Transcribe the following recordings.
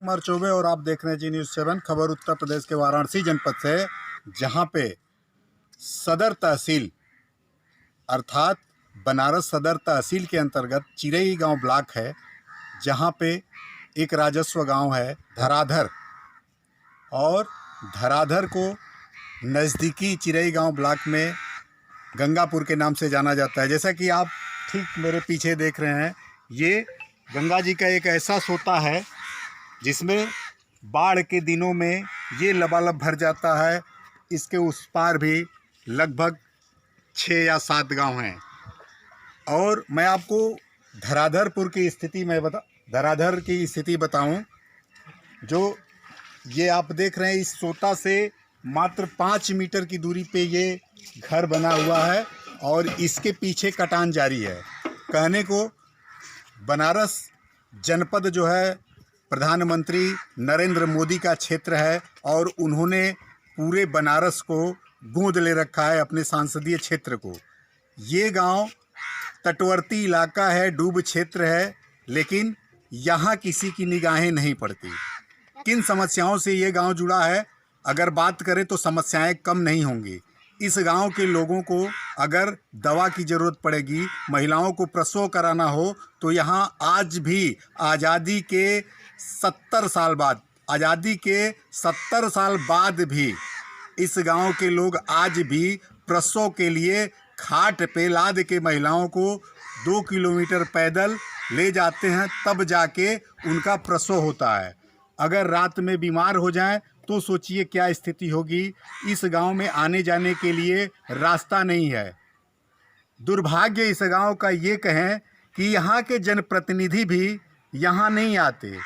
कुमार चौबे और आप देख रहे हैं जी न्यूज़ 7 खबर उत्तर प्रदेश के वाराणसी जनपद से, जहां पे सदर तहसील अर्थात बनारस सदर तहसील के अंतर्गत चिरई गांव ब्लॉक है, जहां पे एक राजस्व गांव है धराधर, और धराधर को नज़दीकी चिरई गांव ब्लॉक में गंगापुर के नाम से जाना जाता है। जैसा कि आप ठीक मेरे पीछे देख रहे हैं, ये गंगा जी का एक ऐसा सोता है जिसमें बाढ़ के दिनों में ये लबालब भर जाता है। इसके उस पार भी लगभग 6 या 7 गांव हैं। और मैं आपको धराधर की स्थिति बताऊं, जो ये आप देख रहे हैं, इस सोता से मात्र 5 मीटर की दूरी पे ये घर बना हुआ है और इसके पीछे कटान जारी है। कहने को बनारस जनपद जो है प्रधानमंत्री नरेंद्र मोदी का क्षेत्र है और उन्होंने पूरे बनारस को गोद ले रखा है अपने संसदीय क्षेत्र को। ये गांव तटवर्ती इलाका है, डूब क्षेत्र है, लेकिन यहाँ किसी की निगाहें नहीं पड़ती। किन समस्याओं से ये गांव जुड़ा है, अगर बात करें तो समस्याएं कम नहीं होंगी। इस गांव के लोगों को अगर दवा की ज़रूरत पड़ेगी, महिलाओं को प्रसव कराना हो, तो यहाँ आज भी आज़ादी के 70 साल बाद भी इस गांव के लोग आज भी प्रसव के लिए खाट पे लाद के महिलाओं को 2 किलोमीटर पैदल ले जाते हैं, तब जाके उनका प्रसव होता है। अगर रात में बीमार हो जाएं तो सोचिए क्या स्थिति होगी। इस गांव में आने जाने के लिए रास्ता नहीं है। दुर्भाग्य इस गांव का ये कहें कि यहाँ के जनप्रतिनिधि भी यहाँ नहीं आते।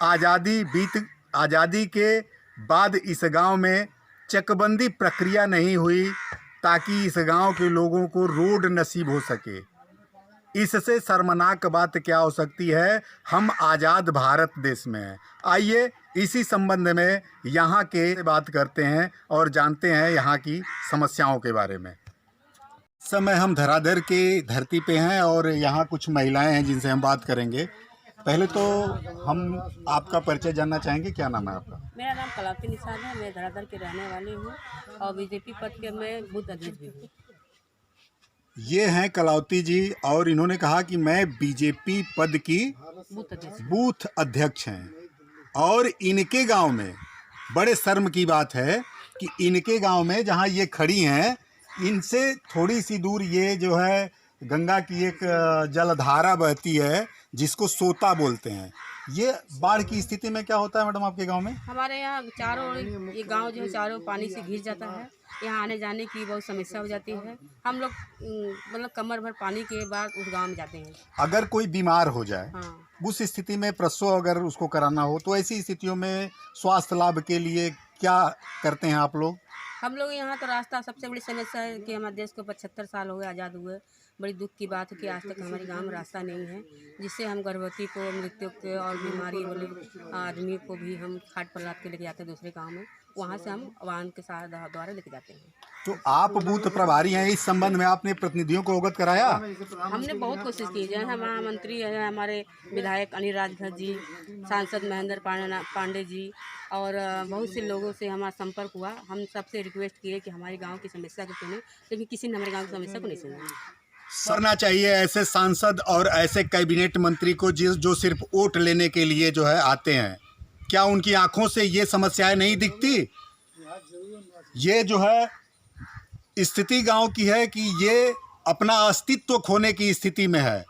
आज़ादी के बाद इस गांव में चकबंदी प्रक्रिया नहीं हुई ताकि इस गांव के लोगों को रोड नसीब हो सके। इससे शर्मनाक बात क्या हो सकती है, हम आज़ाद भारत देश में हैं। आइए इसी संबंध में यहाँ के बात करते हैं और जानते हैं यहाँ की समस्याओं के बारे में। इस समय हम धराधर के धरती पे हैं और यहाँ कुछ महिलाएं हैं जिनसे हम बात करेंगे। पहले तो हम आपका परिचय जानना चाहेंगे, क्या नाम है आपका? मेरा नाम कलावती निषाद है, मैं धराधर की रहने वाली हूँ और बीजेपी पद के मैं बूथ अध्यक्ष भी हूँ। ये हैं कलावती जी और इन्होंने कहा कि मैं बीजेपी पद की बूथ अध्यक्ष हैं। और इनके गांव में बड़े शर्म की बात है कि इनके गांव में जहां ये खड़ी हैं, इनसे थोड़ी सी दूर ये जो है गंगा की एक जलधारा बहती है जिसको सोता बोलते हैं। ये बाढ़ की स्थिति में क्या होता है मैडम आपके गांव में? हमारे यहाँ चारों ये गांव जो है चारों पानी से घिर जाता है। यहाँ आने जाने की बहुत समस्या हो जाती है। हम लोग मतलब कमर भर पानी के बाद उस गांव में जाते हैं। अगर कोई बीमार हो जाए, हाँ, उस स्थिति में प्रसव अगर उसको कराना हो, तो ऐसी स्थितियों में स्वास्थ्य लाभ के लिए क्या करते हैं आप लोग? हम लोग यहाँ तो रास्ता सबसे बड़ी समस्या है कि हमारे देश को 75 साल हो गए आज़ाद हुए। बड़ी दुख की बात है कि आज तक हमारे गांव में रास्ता नहीं है, जिससे हम गर्भवती को, मृत्यु के और बीमारी वाले आदमी को भी हम खाट पर लाद के लेके जाते हैं दूसरे गांव में। वहां से हम वाहन के साथ द्वारा लेके जाते हैं। तो आप बूथ प्रभारी हैं, इस संबंध में आपने प्रतिनिधियों को अवगत कराया? हमने बहुत कोशिश की, जैसे हमारा मंत्री है, हमारे विधायक अनिल राजभर जी, सांसद महेंद्र पांडे जी और बहुत से लोगों से हमारा संपर्क हुआ। हम सबसे रिक्वेस्ट किए कि हमारे गांव की समस्या को सुने, लेकिन किसी ने हमारे गांव की समस्या को नहीं सुना। करना चाहिए ऐसे सांसद और ऐसे कैबिनेट मंत्री को जो सिर्फ वोट लेने के लिए जो है आते हैं। क्या उनकी आंखों से ये समस्याएं नहीं दिखती? ये जो है स्थिति गांव की है कि ये अपना अस्तित्व खोने की स्थिति में है।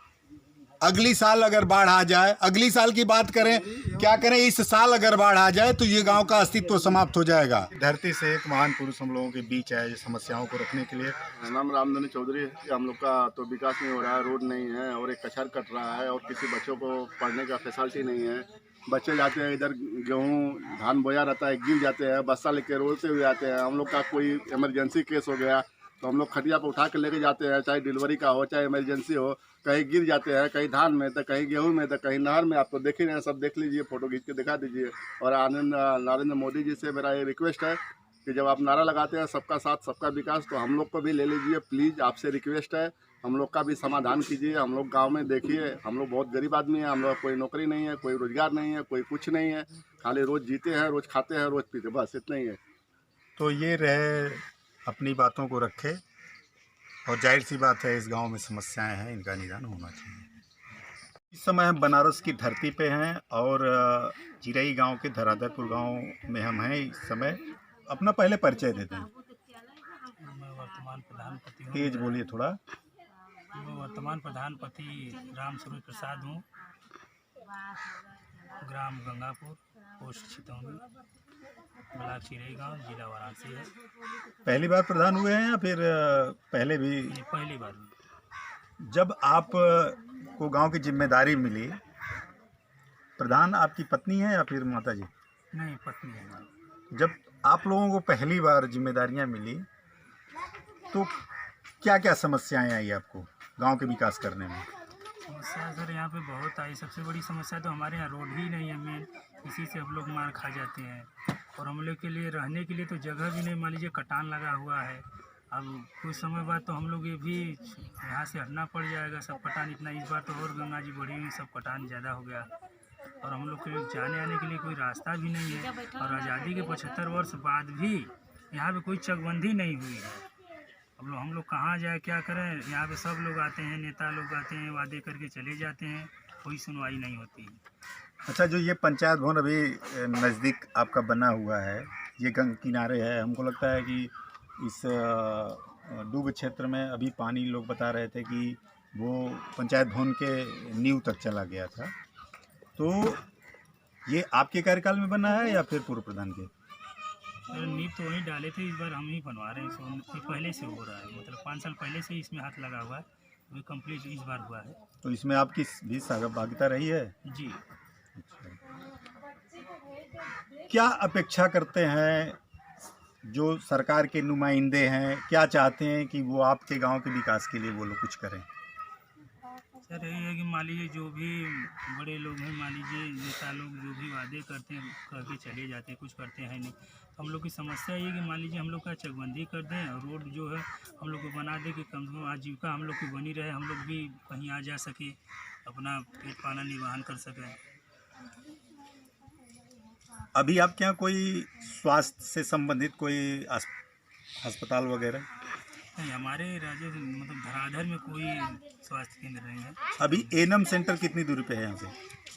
अगली साल अगर बाढ़ आ जाए, अगली साल की बात करें, क्या करें, इस साल अगर बाढ़ आ जाए तो ये गांव का अस्तित्व समाप्त हो जाएगा। धरती से एक महान पुरुष हम लोगों के बीच है समस्याओं को रखने के लिए। मेरा नाम रामधनी चौधरी है। हम लोग का तो विकास नहीं हो रहा है, रोड नहीं है और एक कचहर कट रहा है और किसी बच्चों को पढ़ने का फैसिलिटी नहीं है। बच्चे जाते हैं इधर, गेहूँ धान बोया रहता है, गिर जाते हैं, बस्ता लेके रोलते हुए आते हैं। हम लोग का कोई इमरजेंसी केस हो गया तो हम लोग खटिया पर उठा के लेके जाते हैं, चाहे डिलीवरी का हो चाहे इमरजेंसी हो। कहीं गिर जाते हैं, कहीं धान में तो कहीं गेहूं में तो कहीं नहर में। आप तो देख ही रहे हैं, सब देख लीजिए, फोटो खींच के दिखा दीजिए। और नरेंद्र मोदी जी से मेरा ये रिक्वेस्ट है कि जब आप नारा लगाते हैं सबका साथ सबका विकास, तो हम लोग को भी ले लीजिए प्लीज़, आपसे रिक्वेस्ट है। हम लोग का भी समाधान कीजिए। हम लोग गांव में देखिए, हम लोग बहुत गरीब आदमी हैं, हम लोग कोई नौकरी नहीं है, कोई रोजगार नहीं है, कोई कुछ नहीं है, खाली रोज जीते हैं, रोज खाते हैं, रोज पीते, बस इतना ही है। तो ये रहे, अपनी बातों को रखे, और जाहिर सी बात है इस गांव में समस्याएं हैं, इनका निदान होना चाहिए। इस समय हम बनारस की धरती पे हैं और चिरई गांव के धराधरपुर गांव में हम हैं इस समय। अपना पहले परिचय देते हैं। मैं वर्तमान प्रधानपति हूँ। तेज बोलिए थोड़ा। मैं वर्तमान प्रधानपति राम सूरज प्रसाद हूँ, ग्राम गंगापुर, पोस्ट छितौनी, ब्लॉक चिरई गाँव, जिला वाराणसी है। पहली बार प्रधान हुए हैं या फिर पहले भी? ये पहली बार हुई। जब आप को गांव की जिम्मेदारी मिली, प्रधान आपकी पत्नी है या फिर माता जी? नहीं, पत्नी है हमारी। जब आप लोगों को पहली बार जिम्मेदारियां मिली तो क्या क्या समस्याएं आई आपको गांव के विकास करने में? समस्या सर यहाँ पे बहुत आई। सबसे बड़ी समस्या तो हमारे यहाँ रोड ही नहीं है मेन, इसी से हम लोग मार खा जाते हैं। और हम लोग के लिए रहने के लिए तो जगह भी नहीं, मान लीजिए कटान लगा हुआ है। अब कुछ समय बाद तो हम लोग ये भी यहाँ से हटना पड़ जाएगा, सब कटान इतना। इस बार तो और गंगा जी बढ़ी हुई, सब कटान ज़्यादा हो गया और हम लोग के लिए जाने आने के लिए कोई रास्ता भी नहीं है। और आज़ादी के 75 वर्ष बाद भी यहाँ पे कोई चकबंदी नहीं हुई है। हम लोग कहाँ जाए, क्या करें? यहाँ पे सब लोग आते हैं, नेता लोग आते हैं, वादे करके चले जाते हैं, कोई सुनवाई नहीं होती है। अच्छा, जो ये पंचायत भवन अभी नज़दीक आपका बना हुआ है, ये गंगा किनारे है, हमको लगता है कि इस डूब क्षेत्र में अभी पानी, लोग बता रहे थे कि वो पंचायत भवन के नींव तक चला गया था। तो ये आपके कार्यकाल में बना है या फिर पूर्व प्रधान के? नींव तो वहीं डाले थे, इस बार हम ही बनवा रहे हैं। इससे पहले से हो रहा है, मतलब 5 साल पहले से इसमें हाथ लगा हुआ है, अभी कंप्लीट इस बार हुआ है। तो इसमें आपकी भी सहभागिता रही है? जी। क्या अपेक्षा करते हैं जो सरकार के नुमाइंदे हैं, क्या चाहते हैं कि वो आपके गांव के विकास के लिए वो लोग कुछ करें? सर यही है कि मान लीजिए जो भी बड़े लोग हैं, मान लीजिए नेता लोग जो भी वादे करते हैं करके चले जाते हैं, कुछ करते हैं नहीं। तो हम लोग की समस्या ये है कि मान लीजिए हम लोग का चकबंदी कर दें और रोड जो है हम लोग को बना दें कि कम से कम आजीविका हम लोग की बनी रहे, हम लोग भी कहीं आ जा सके, अपना पेट पालन निर्वाहन कर सकें। अभी आपके यहाँ कोई स्वास्थ्य से संबंधित कोई अस्पताल वगैरह? नहीं, हमारे राज्य मतलब धराधर में कोई स्वास्थ्य केंद्र नहीं है। अभी एनम सेंटर कितनी दूरी पे है यहाँ से?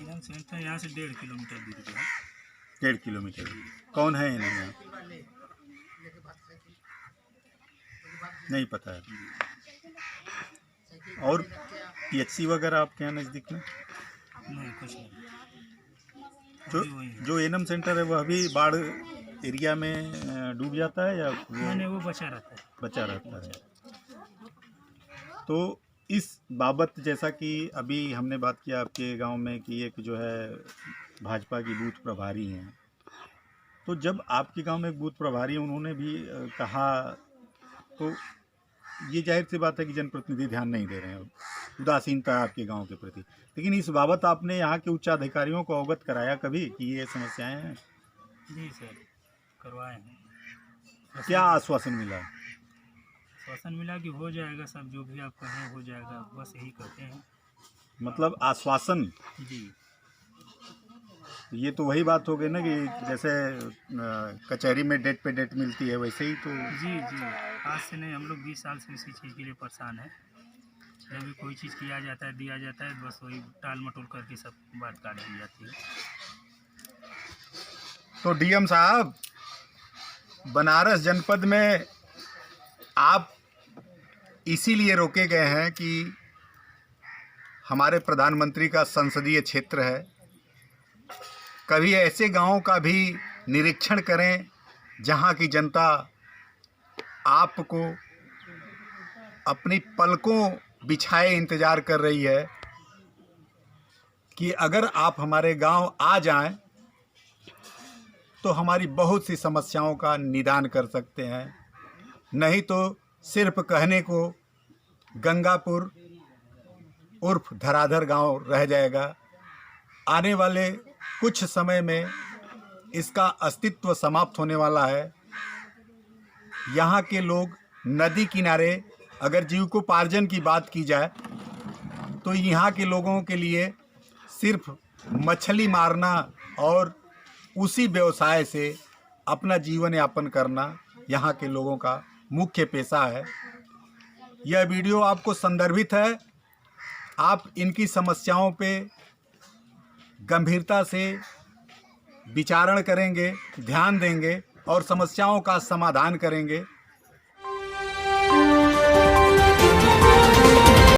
एनम सेंटर यहाँ से 1.5 किलोमीटर दूरी पे है। 1.5 किलोमीटर। कौन है एनम यहाँ? नहीं पता है। और पीएचसी वगैरह आपके यहाँ नज़दीक में? नहीं, कुछ नहीं। जो एनम सेंटर है वह अभी बाढ़ एरिया में डूब जाता है या वो बचा रहता है? बचा रहता है। तो इस बाबत, जैसा कि अभी हमने बात किया आपके गांव में कि एक जो है भाजपा की बूथ प्रभारी हैं, तो जब आपके गांव में एक बूथ प्रभारी उन्होंने भी कहा, तो ये जाहिर सी बात है कि जनप्रतिनिधि ध्यान नहीं दे रहे हैं, उदासीनता है आपके गांव के प्रति। लेकिन इस बाबत आपने यहाँ के उच्च अधिकारियों को अवगत कराया कभी कि ये समस्याएं हैं? जी सर, करवाए हैं। क्या आश्वासन मिला? आश्वासन मिला कि हो जाएगा, सब जो भी आप कहें हो जाएगा, बस यही कहते हैं। मतलब आश्वासन? जी। ये तो वही बात हो गई ना कि जैसे कचहरी में डेट पे डेट मिलती है, वैसे ही तो। जी जी, आज से नहीं, हम लोग 20 साल से इसी चीज़ के लिए परेशान है। जब भी कोई चीज़ किया जाता है, दिया जाता है, बस वही टाल मटोल करके सब बात काट दी जाती है। तो डीएम साहब, बनारस जनपद में आप इसीलिए रोके गए हैं कि हमारे प्रधानमंत्री का संसदीय क्षेत्र है। कभी ऐसे गांवों का भी निरीक्षण करें जहां की जनता आपको अपनी पलकों बिछाए इंतज़ार कर रही है कि अगर आप हमारे गांव आ जाएं तो हमारी बहुत सी समस्याओं का निदान कर सकते हैं। नहीं तो सिर्फ कहने को गंगापुर उर्फ धराधर गांव रह जाएगा। आने वाले कुछ समय में इसका अस्तित्व समाप्त होने वाला है। यहाँ के लोग नदी किनारे अगर जीविकोपार्जन की बात की जाए तो यहाँ के लोगों के लिए सिर्फ मछली मारना और उसी व्यवसाय से अपना जीवन यापन करना यहाँ के लोगों का मुख्य पेशा है। यह वीडियो आपको संदर्भित है, आप इनकी समस्याओं पे गंभीरता से विचारण करेंगे, ध्यान देंगे और समस्याओं का समाधान करेंगे